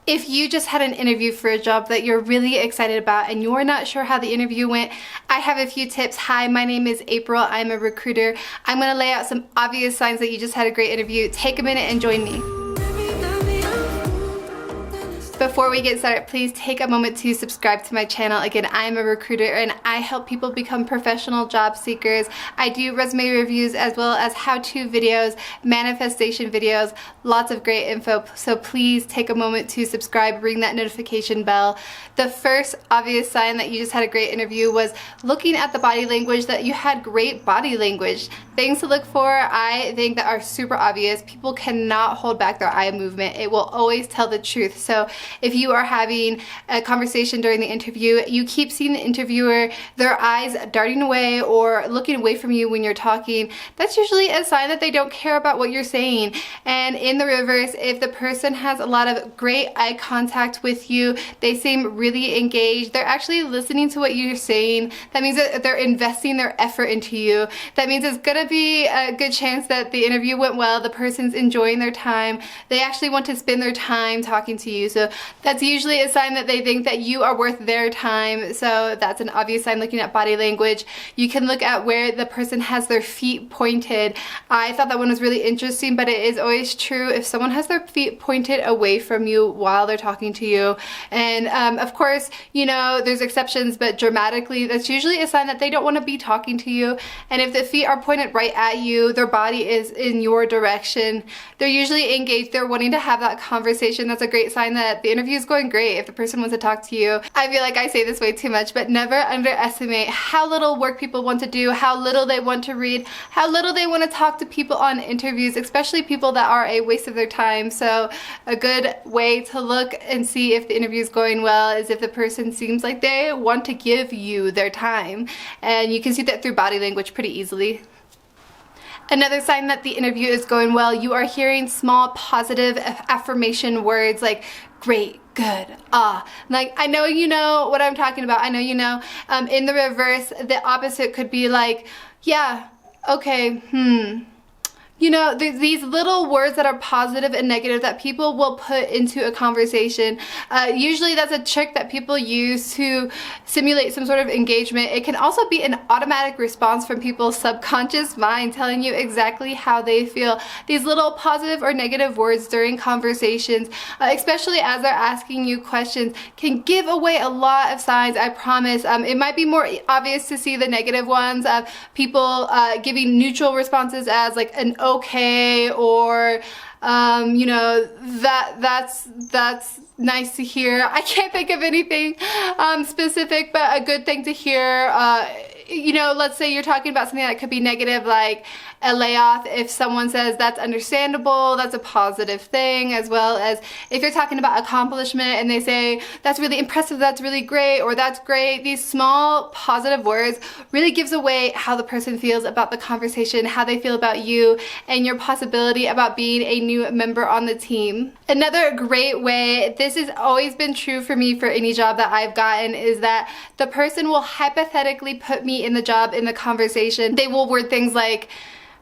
If you just had an interview for a job that you're really excited about and you're not sure how the interview went, I have a few tips. Hi, my name is April. I'm a recruiter. I'm going to lay out some obvious signs that you just had a great interview. Take a minute and join me. Before we get started, please take a moment to subscribe to my channel. Again, I'm a recruiter and I help people become professional job seekers. I do resume reviews as well as how-to videos, manifestation videos, lots of great info. So please take a moment to subscribe, ring that notification bell. The first obvious sign that you just had a great interview was looking at the body language, that you had great body language. Things to look for, I think, that are super obvious. People cannot hold back their eye movement. It will always tell the truth. So if you are having a conversation during the interview, you keep seeing the interviewer, their eyes darting away or looking away from you when you're talking, that's usually a sign that they don't care about what you're saying. And in the reverse, if the person has a lot of great eye contact with you, they seem really engaged, they're actually listening to what you're saying, that means that they're investing their effort into you. That means it's gonna be a good chance that the interview went well, the person's enjoying their time, they actually want to spend their time talking to you. So that's usually a sign that they think that you are worth their time. So that's an obvious sign. Looking at body language, you can look at where the person has their feet pointed. I thought that one was really interesting, but it is always true if someone has their feet pointed away from you while they're talking to you. And of course, you know, there's exceptions, but dramatically, that's usually a sign that they don't want to be talking to you. And if the feet are pointed right at you, their body is in your direction, they're usually engaged, they're wanting to have that conversation. That's a great sign that the interview is going great if the person wants to talk to you. I feel like I say this way too much, but never underestimate how little work people want to do, how little they want to read, how little they want to talk to people on interviews, especially people that are a waste of their time. So a good way to look and see if the interview is going well is if the person seems like they want to give you their time. And you can see that through body language pretty easily. Another sign that the interview is going well, you are hearing small positive affirmation words like great, good, like I know you know what I'm talking about, I know you know. In the reverse, the opposite could be like, yeah, okay, you know, these little words that are positive and negative that people will put into a conversation. Usually that's a trick that people use to simulate some sort of engagement. It can also be an automatic response from people's subconscious mind telling you exactly how they feel. These little positive or negative words during conversations, especially as they're asking you questions, can give away a lot of signs, I promise. It might be more obvious to see the negative ones of people giving neutral responses as like an okay, or you know, that's nice to hear. I can't think of anything specific, but a good thing to hear. You know, let's say you're talking about something that could be negative, like a layoff. If someone says that's understandable, that's a positive thing. As well as if you're talking about accomplishment and they say that's really impressive, that's really great, or that's great. These small positive words really gives away how the person feels about the conversation, how they feel about you, and your possibility about being a new member on the team. Another great way, this has always been true for me for any job that I've gotten, is that the person will hypothetically put me in the job, in the conversation. They will word things like,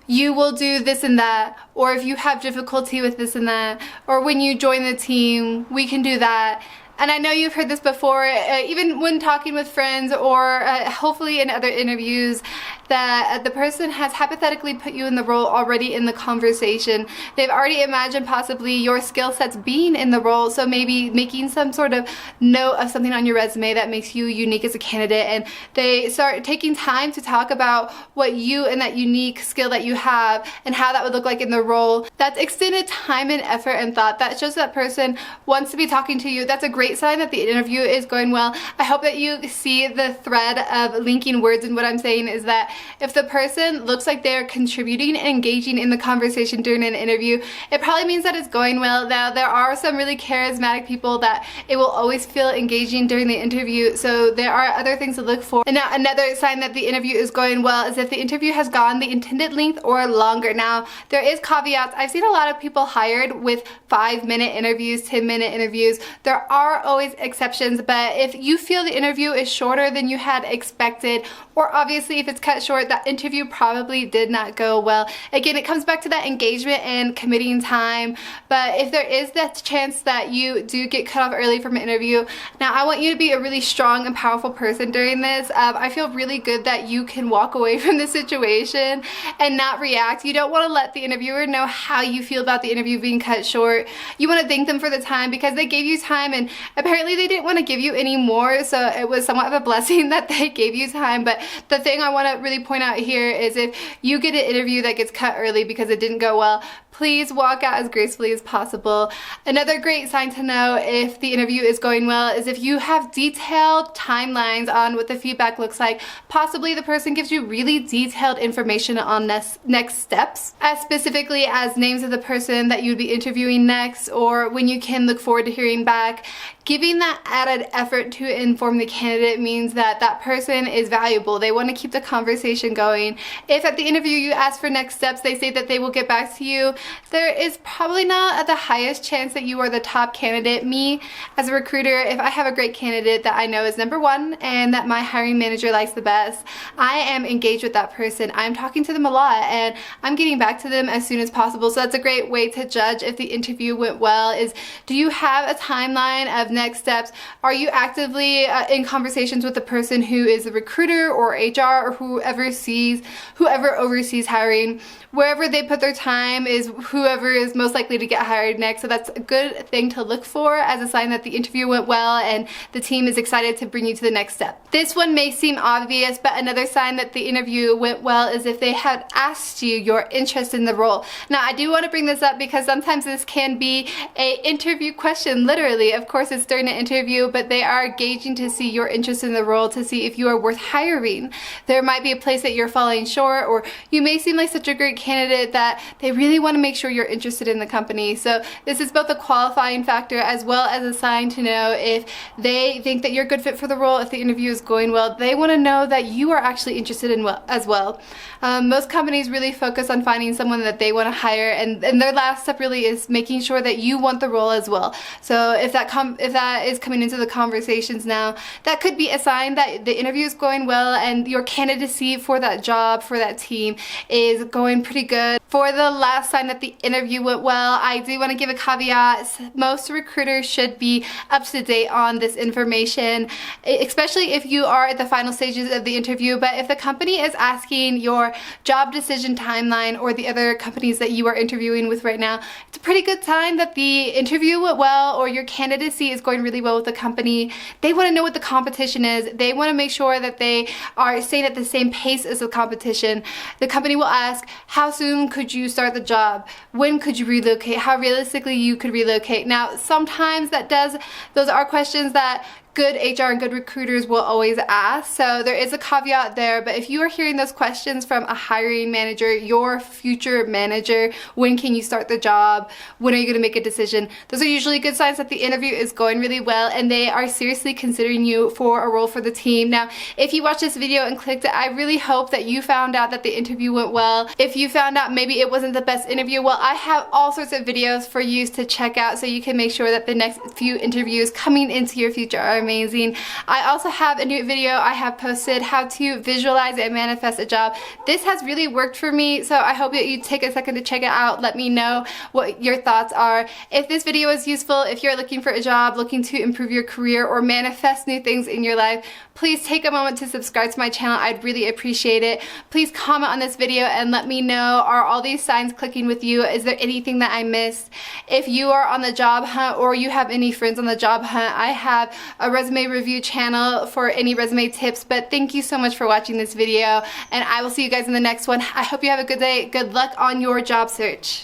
you will do this and that, or if you have difficulty with this and that, or when you join the team, we can do that. And I know you've heard this before, even when talking with friends or hopefully in other interviews, that the person has hypothetically put you in the role already in the conversation. They've already imagined possibly your skill sets being in the role, so maybe making some sort of note of something on your resume that makes you unique as a candidate, and they start taking time to talk about what you and that unique skill that you have and how that would look like in the role. That's extended time and effort and thought. That shows that person wants to be talking to you. That's a great sign that the interview is going well. I hope that you see the thread of linking words, and what I'm saying is that if the person looks like they're contributing and engaging in the conversation during an interview, it probably means that it's going well. Now, there are some really charismatic people that it will always feel engaging during the interview, so there are other things to look for. And now another sign that the interview is going well is if the interview has gone the intended length or longer. Now, there is caveats. I've seen a lot of people hired with 5-minute interviews, 10-minute interviews. There are are always exceptions, but if you feel the interview is shorter than you had expected, or obviously if it's cut short, that interview probably did not go well. Again, it comes back to that engagement and committing time, but if there is that chance that you do get cut off early from an interview, now I want you to be a really strong and powerful person during this. I feel really good that you can walk away from the situation and not react. You don't want to let the interviewer know how you feel about the interview being cut short. You want to thank them for the time because they gave you time, and apparently they didn't want to give you any more, so it was somewhat of a blessing that they gave you time. But the thing I want to really point out here is if you get an interview that gets cut early because it didn't go well, please walk out as gracefully as possible. Another great sign to know if the interview is going well is if you have detailed timelines on what the feedback looks like. Possibly the person gives you really detailed information on next steps, as specifically as names of the person that you would be interviewing next, or when you can look forward to hearing back. Giving that added effort to inform the candidate means that that person is valuable. They want to keep the conversation going. If at the interview you ask for next steps, they say that they will get back to you, there is probably not the highest chance that you are the top candidate. Me, as a recruiter, if I have a great candidate that I know is number one and that my hiring manager likes the best, I am engaged with that person. I'm talking to them a lot and I'm getting back to them as soon as possible. So that's a great way to judge if the interview went well is, do you have a timeline of next steps? Are you actively in conversations with the person who is the recruiter or HR or whoever oversees hiring? Wherever they put their time is whoever is most likely to get hired next. So that's a good thing to look for as a sign that the interview went well and the team is excited to bring you to the next step. This one may seem obvious, but another sign that the interview went well is if they had asked you your interest in the role. Now, I do want to bring this up because sometimes this can be an interview question, literally. Of course, it's during an interview, but they are gauging to see your interest in the role, to see if you are worth hiring. There might be a place that you're falling short, or you may seem like such a great candidate that they really want to make sure you're interested in the company. So this is both a qualifying factor as well as a sign to know if they think that you're a good fit for the role. If the interview is going well, they want to know that you are actually interested in as well. Most companies really focus on finding someone that they want to hire, and their last step really is making sure that you want the role as well. So if that is coming into the conversations now, that could be a sign that the interview is going well and your candidacy for that job, for that team, is going pretty good. For the last sign that the interview went well, I do want to give a caveat. Most recruiters should be up to date on this information, especially if you are at the final stages of the interview. But if the company is asking your job decision timeline, or the other companies that you are interviewing with right now, it's a pretty good sign that the interview went well or your candidacy is going really well with the company. They want to know what the competition is. They want to make sure that they are staying at the same pace as the competition. The company will ask, how soon could you start the job? When could you relocate? How realistically you could relocate? Now, sometimes those are questions that good HR and good recruiters will always ask, so there is a caveat there. But if you are hearing those questions from a hiring manager, your future manager, when can you start the job, when are you going to make a decision, those are usually good signs that the interview is going really well and they are seriously considering you for a role for the team. Now, if you watched this video and clicked it, I really hope that you found out that the interview went well. If you found out maybe it wasn't the best interview, well, I have all sorts of videos for you to check out so you can make sure that the next few interviews coming into your future are amazing. I also have a new video I have posted, how to visualize and manifest a job. This has really worked for me, so I hope that you take a second to check it out. Let me know what your thoughts are. If this video is useful, if you're looking for a job, looking to improve your career or manifest new things in your life, please take a moment to subscribe to my channel. I'd really appreciate it. Please comment on this video and let me know, are all these signs clicking with you? Is there anything that I missed? If you are on the job hunt or you have any friends on the job hunt, I have a resume review channel for any resume tips. But thank you so much for watching this video, and I will see you guys in the next one. I hope you have a good day. Good luck on your job search.